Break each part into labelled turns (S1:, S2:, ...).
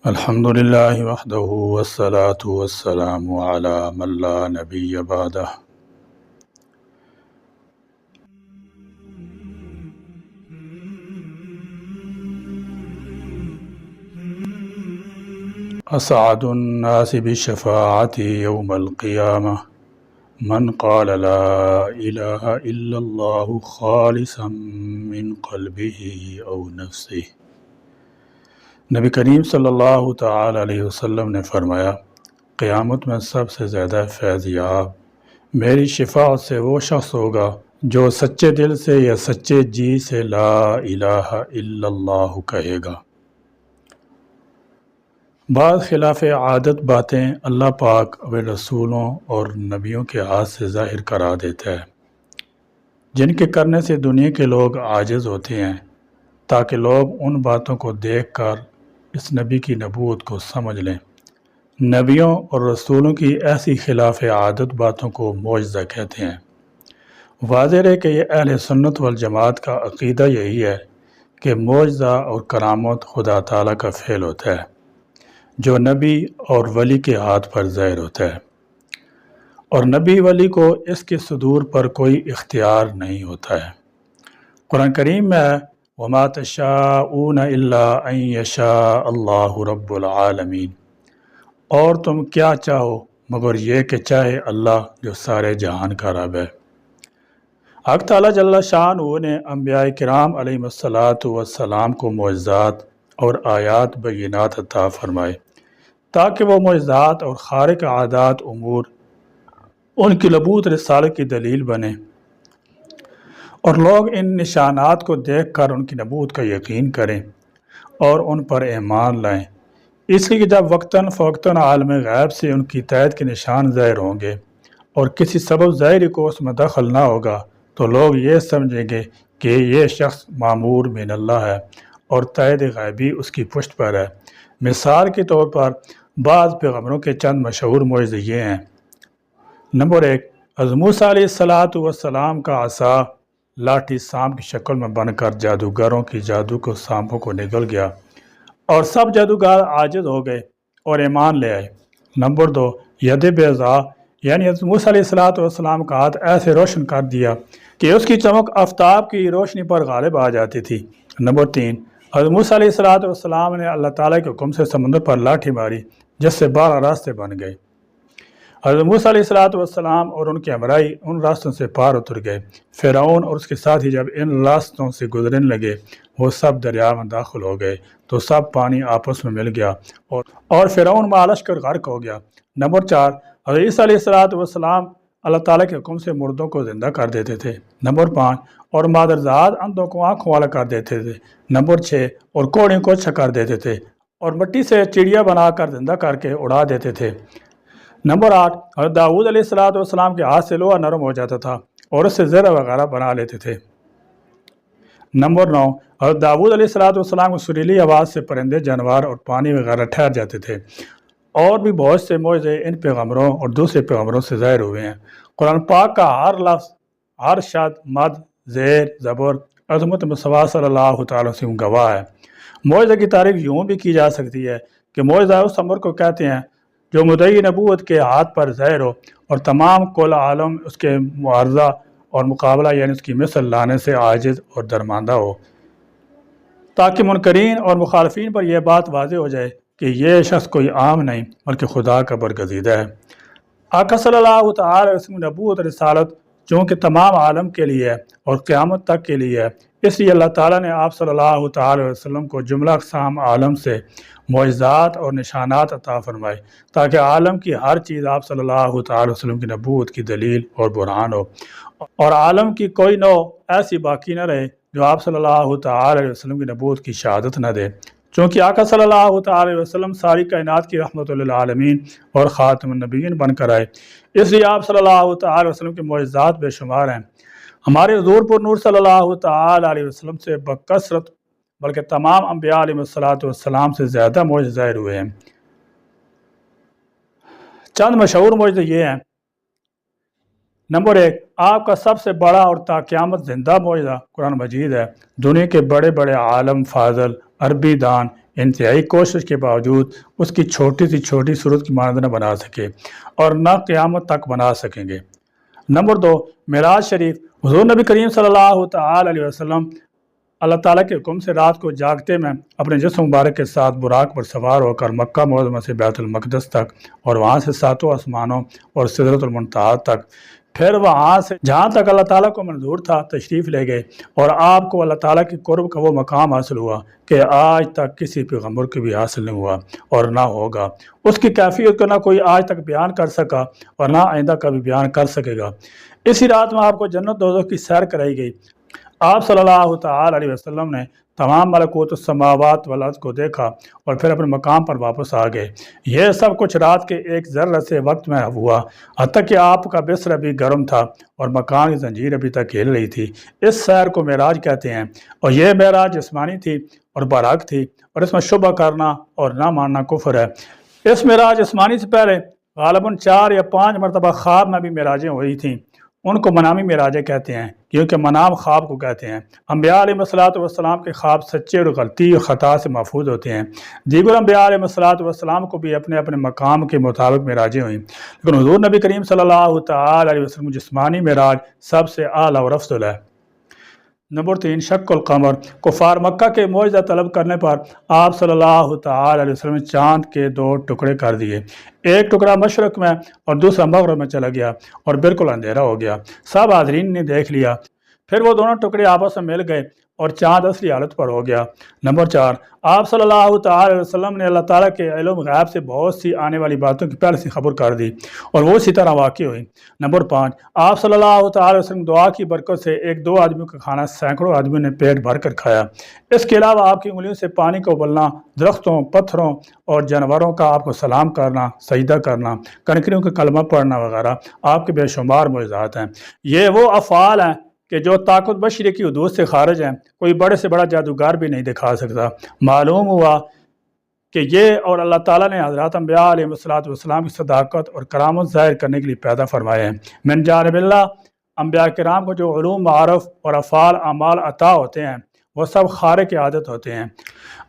S1: الحمد للہ وحدہ والصلاة والسلام علی من لا نبی بعدہ۔ اسعد الناس بالشفاعة یوم القیامہ من قال لا الہ الا اللہ خالصا من قلبہ او نفسہ۔ نبی کریم صلی اللہ تعالی علیہ وسلم نے فرمایا، قیامت میں سب سے زیادہ فیض یاب میری شفاعت سے وہ شخص ہوگا جو سچے دل سے یا سچے جی سے لا الہ الا اللہ کہے گا۔ بعض خلاف عادت باتیں اللہ پاک اپنے رسولوں اور نبیوں کے ہاتھ سے ظاہر کرا دیتا ہے، جن کے کرنے سے دنیا کے لوگ عاجز ہوتے ہیں، تاکہ لوگ ان باتوں کو دیکھ کر اس نبی کی نبوت کو سمجھ لیں۔ نبیوں اور رسولوں کی ایسی خلاف عادت باتوں کو معجزہ کہتے ہیں۔ واضح ہے کہ یہ اہل سنت والجماعت کا عقیدہ یہی ہے کہ معجزہ اور کرامت خدا تعالیٰ کا فعل ہوتا ہے، جو نبی اور ولی کے ہاتھ پر ظاہر ہوتا ہے، اور نبی ولی کو اس کے صدور پر کوئی اختیار نہیں ہوتا ہے۔ قرآن کریم میں ہے وَمَا تَشَاءُونَ إِلَّا أَن يَشَاءَ اللَّهُ رَبُّ الْعَالَمِينَ، اور تم کیا چاہو مگر یہ کہ چاہے اللہ جو سارے جہان کا رب ہے۔ حق تعالیٰ جل شانہ نے انبیاء کرام علیہم السلام کو معجزات اور آیات بینات عطا فرمائے تاکہ وہ معجزات اور خارق عادات امور ان کی نبوت رسالت کی دلیل بنے، اور لوگ ان نشانات کو دیکھ کر ان کی نبوت کا یقین کریں اور ان پر ایمان لائیں۔ اس لیے کہ جب وقتاً فوقتاً عالم غیب سے ان کی تائید کے نشان ظاہر ہوں گے اور کسی سبب ظاہری کو اس میں دخل نہ ہوگا تو لوگ یہ سمجھیں گے کہ یہ شخص مامور من اللہ ہے اور تائید غیبی اس کی پشت پر ہے۔ مثال کے طور پر بعض پیغمبروں کے چند مشہور معجزے یہ ہیں۔ نمبر 1، حضرت موسیٰ علیہ السلام کا عصا لاٹھی سانپ کی شکل میں بن کر جادوگروں کی جادو کو سانپوں کو نگل گیا اور سب جادوگر عاجز ہو گئے اور ایمان لے آئے۔ نمبر 2، ید بیضاء یعنی حضرت موسیٰ علیہ السلام کا ہاتھ ایسے روشن کر دیا کہ اس کی چمک آفتاب کی روشنی پر غالب آ جاتی تھی۔ نمبر 3، حضرت موسیٰ علیہ السلام نے اللہ تعالیٰ کے حکم سے سمندر پر لاٹھی ماری جس سے 12 راستے بن گئے۔ حضرت موسیٰ علیہ السلام اور ان کے ہمراہی ان راستوں سے پار اتر گئے۔ فرعون اور اس کے ساتھی جب ان راستوں سے گزرنے لگے وہ سب دریا میں داخل ہو گئے تو سب پانی آپس میں مل گیا اور فرعون مع لشکر غرق ہو گیا۔ نمبر 4، حضرت عیسیٰ علیہ السلام اللہ تعالیٰ کے حکم سے مردوں کو زندہ کر دیتے تھے۔ نمبر 5، اور مادرزاد اندھوں کو آنکھوں والا کر دیتے تھے۔ نمبر 6، اور کوڑیوں کو اچھا کر دیتے تھے اور مٹی سے چڑیا بنا کر زندہ کر کے اڑا دیتے تھے۔ نمبر 8، حضرت داؤد علیہ السلام کے ہاتھ سے لوہا نرم ہو جاتا تھا اور اس سے زرہ وغیرہ بنا لیتے تھے۔ نمبر 9، حضرت داؤد علیہ السلام کو سریلی آواز سے پرندے جانور اور پانی وغیرہ ٹھہر جاتے تھے۔ اور بھی بہت سے معجزے ان پیغمبروں اور دوسرے پیغمبروں سے ظاہر ہوئے ہیں۔ قرآن پاک کا ہر لفظ، ہر شد، مد، زیر، زبر عظمت مصطفیٰ صلی اللہ تعالی وسلم گواہ ہے۔ معجزے کی تعریف یوں بھی کی جا سکتی ہے کہ معجزہ اس امر کو کہتے ہیں جو مدعی نبوت کے ہاتھ پر ظاہر ہو اور تمام کل عالم اس کے معارضہ اور مقابلہ یعنی اس کی مثل لانے سے عاجز اور درماندہ ہو، تاکہ منکرین اور مخالفین پر یہ بات واضح ہو جائے کہ یہ شخص کوئی عام نہیں بلکہ خدا کا برگزیدہ ہے۔ آقا صلی اللہ تعالی علیہ وسلم نبوت اور رسالت چونکہ تمام عالم کے لیے ہے اور قیامت تک کے لیے ہے، اس لیے اللہ تعالیٰ نے آپ صلی اللہ تعالی علیہ وسلم کو جملہ اقسام عالم سے معجزات اور نشانات عطا فرمائے تاکہ عالم کی ہر چیز آپ صلی اللہ تعالی علیہ وسلم کی نبوت کی دلیل اور برہان ہو، اور عالم کی کوئی نوع ایسی باقی نہ رہے جو آپ صلی اللہ تعالی علیہ وسلم کی نبوت کی شہادت نہ دے۔ چونکہ آقا صلی اللہ تعالی علیہ وسلم ساری کائنات کی رحمت للعالمین اور خاتم النبیین بن کر آئے، اس لیے آپ صلی اللہ تعالی علیہ وسلم کے معجزات بے شمار ہیں۔ ہمارے حضور پر نور صلی اللہ تعالی علیہ وسلم سے بکثرت بلکہ تمام انبیاء علیہ السلام سے زیادہ معجزے ظاہر ہوئے ہیں۔ چند مشہور معجزے یہ ہیں۔ نمبر 1، آپ کا سب سے بڑا اور تا قیامت زندہ معجزہ قرآن مجید ہے۔ دنیا کے بڑے بڑے عالم فاضل، عربی دان انتہائی کوشش کے باوجود اس کی چھوٹی سی چھوٹی صورت کی مانند نہ بنا سکے اور نہ قیامت تک بنا سکیں گے۔ نمبر 2، معراج شریف۔ حضور نبی کریم صلی اللہ تعالی علیہ وسلم اللہ تعالیٰ کے حکم سے رات کو جاگتے میں اپنے جسم مبارک کے ساتھ براق پر سوار ہو کر مکہ معظمہ سے بیت المقدس تک اور وہاں سے 7 آسمانوں اور سدرۃ المنتہا تک، پھر وہاں سے جہاں تک اللہ تعالیٰ کو منظور تھا تشریف لے گئے، اور آپ کو اللہ تعالیٰ کے قرب کا وہ مقام حاصل ہوا کہ آج تک کسی پیغمبر کو بھی حاصل نہیں ہوا اور نہ ہوگا۔ اس کی کیفیت کو نہ کوئی آج تک بیان کر سکا اور نہ آئندہ کبھی بیان کر سکے گا۔ اسی رات میں آپ کو جنت دوزخ کی سیر کرائی گئی۔ آپ صلی اللہ تعالی علیہ وسلم نے تمام ملکوت السماوات والارض کو دیکھا اور پھر اپنے مقام پر واپس آ گئے۔ یہ سب کچھ رات کے ایک ذرہ سے وقت میں ہوا، حتیٰ کہ آپ کا بستر ابھی گرم تھا اور مکان کی زنجیر ابھی تک ہل رہی تھی۔ اس سیر کو معراج کہتے ہیں، اور یہ معراج جسمانی تھی اور برحق تھی، اور اس میں شبہ کرنا اور نہ ماننا کفر ہے۔ اس معراج جسمانی سے پہلے غالباً 4 یا 5 مرتبہ خواب میں بھی معراجیں ہوئی تھیں۔ ان کو منامی معراجیں کہتے ہیں، کیونکہ منام خواب کو کہتے ہیں۔ انبیاء علیہ السلام کے خواب سچے اور غلطی اور خطا سے محفوظ ہوتے ہیں۔ دیگر انبیاء علیہ السلام کو بھی اپنے اپنے مقام کے مطابق معراجیں ہوئیں، لیکن حضور نبی کریم صلی اللہ تعالی علیہ وسلم جسمانی معراج سب سے اعلیٰ اور افضل ہے۔ نمبر 3، شق القمر۔ کفار مکہ کے معجزہ طلب کرنے پر آپ صلی اللہ تعالی علیہ وسلم نے چاند کے 2 ٹکڑے کر دیے۔ ایک ٹکڑا مشرق میں اور دوسرا مغرب میں چلا گیا اور بالکل اندھیرا ہو گیا۔ سب حاضرین نے دیکھ لیا، پھر وہ دونوں ٹکڑے آپس میں مل گئے اور چاند اصلی حالت پر ہو گیا۔ نمبر 4، آپ صلی اللہ تعالی علیہ وسلم نے اللہ تعالیٰ کے علم غیب سے بہت سی آنے والی باتوں کی پہلے سے خبر کر دی اور وہ اسی طرح واقع ہوئی۔ نمبر 5، آپ صلی اللہ تعالی علیہ وسلم دعا کی برکت سے 1-2 آدمیوں کا کھانا سینکڑوں آدمیوں نے پیٹ بھر کر کھایا۔ اس کے علاوہ آپ کی انگلیوں سے پانی کا ابلنا، درختوں، پتھروں اور جانوروں کا آپ کو سلام کرنا، سجدہ کرنا، کنکریوں کا کلمہ پڑھنا وغیرہ آپ کے بے شمار معجزات ہیں۔ یہ وہ افعال ہیں کہ جو طاقت بشری کی حدود سے خارج ہیں، کوئی بڑے سے بڑا جادوگر بھی نہیں دکھا سکتا۔ معلوم ہوا کہ یہ اور اللہ تعالیٰ نے حضرات انبیاء علیہ السلام کی صداقت اور کرامت ظاہر کرنے کے لیے پیدا فرمائے ہیں۔ من جانب اللہ، انبیاء کرام کو جو علوم، معارف اور افعال اعمال عطا ہوتے ہیں وہ سب خارق عادت ہوتے ہیں۔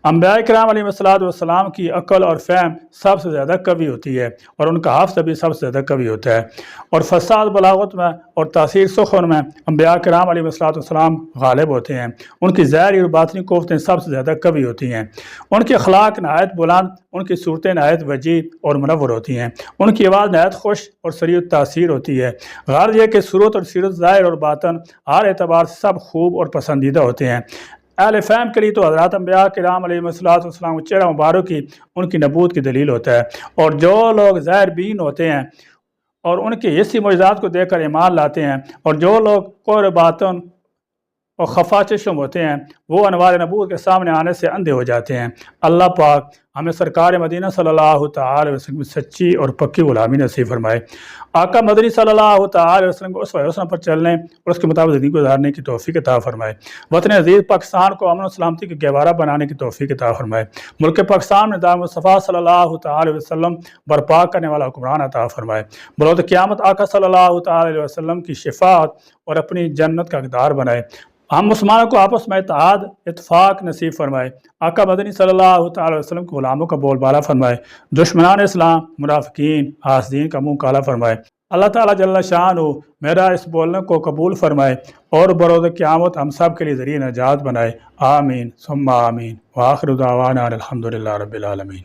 S1: انبیاء کرام علیہ السلام کی عقل اور فہم سب سے زیادہ قوی ہوتی ہے اور ان کا حفظ بھی سب سے زیادہ قوی ہوتا ہے، اور فصاحت بلاغت میں اور تاثیر سخن میں انبیاء کرام علیہ السلام غالب ہوتے ہیں۔ ان کی ظاہری اور باطنی قوتیں سب سے زیادہ قوی ہوتی ہیں۔ ان کے اخلاق نہایت بلند، ان کی صورتیں نہایت وجیح اور منور ہوتی ہیں۔ ان کی آواز نہایت خوش اور سریع تاثیر ہوتی ہے۔ غرض یہ کہ صورت اور سیرت ظاہر اور باطن ہر اعتبار سے سب خوب اور پسندیدہ ہوتے ہیں۔ اہل فہم کے لیے تو حضرات انبیاء کرام علیہ السلام کے چہرہ مبارک ہی ان کی نبوت کی دلیل ہوتا ہے، اور جو لوگ ظاہر بین ہوتے ہیں اور ان کے حصی معجزات کو دیکھ کر ایمان لاتے ہیں، اور جو لوگ قور باطن اور خفا چشم ہوتے ہیں، وہ انوار نبوت کے سامنے آنے سے اندھے ہو جاتے ہیں۔ اللہ پاک ہمیں سرکار مدینہ صلی اللہ تعالی علیہ وسلم کی سچی اور پکی غلامی نصیب فرمائے۔ آقا مدنی صلی اللہ تعالی علیہ وسلم کو اسوہ حسنہ پر چلنے اور اس کے مطابق زندگی گزارنے کی توفیق عطا فرمائے۔ وطن عزیز پاکستان کو امن و سلامتی کے گہوارہ بنانے کی توفیق عطا فرمائے۔ ملک پاکستان میں نظام مصطفیٰ صلی اللہ تعالی علیہ وسلم برپا کرنے والا حکمران عطا فرمائے۔ بروز قیامت آقا صلی اللہ تعالی علیہ وسلم کی شفاعت اور اپنی جنت کا حقدار بنائے۔ ہم مسلمانوں کو آپس میں اتحاد اتفاق نصیب فرمائے۔ آقا مدنی صلی اللہ تعالی وسلم کے غلاموں کا بول بالا فرمائے۔ دشمنان اسلام، منافقین، حاسدین کا منہ کالا فرمائے۔ اللہ تعالیٰ جل شانہ میرا اس بولنے کو قبول فرمائے اور بروز قیامت ہم سب کے لیے ذریعہ نجات بنائے۔ آمین ثم آمین۔ وآخر دعوانا الحمدللہ رب العالمین۔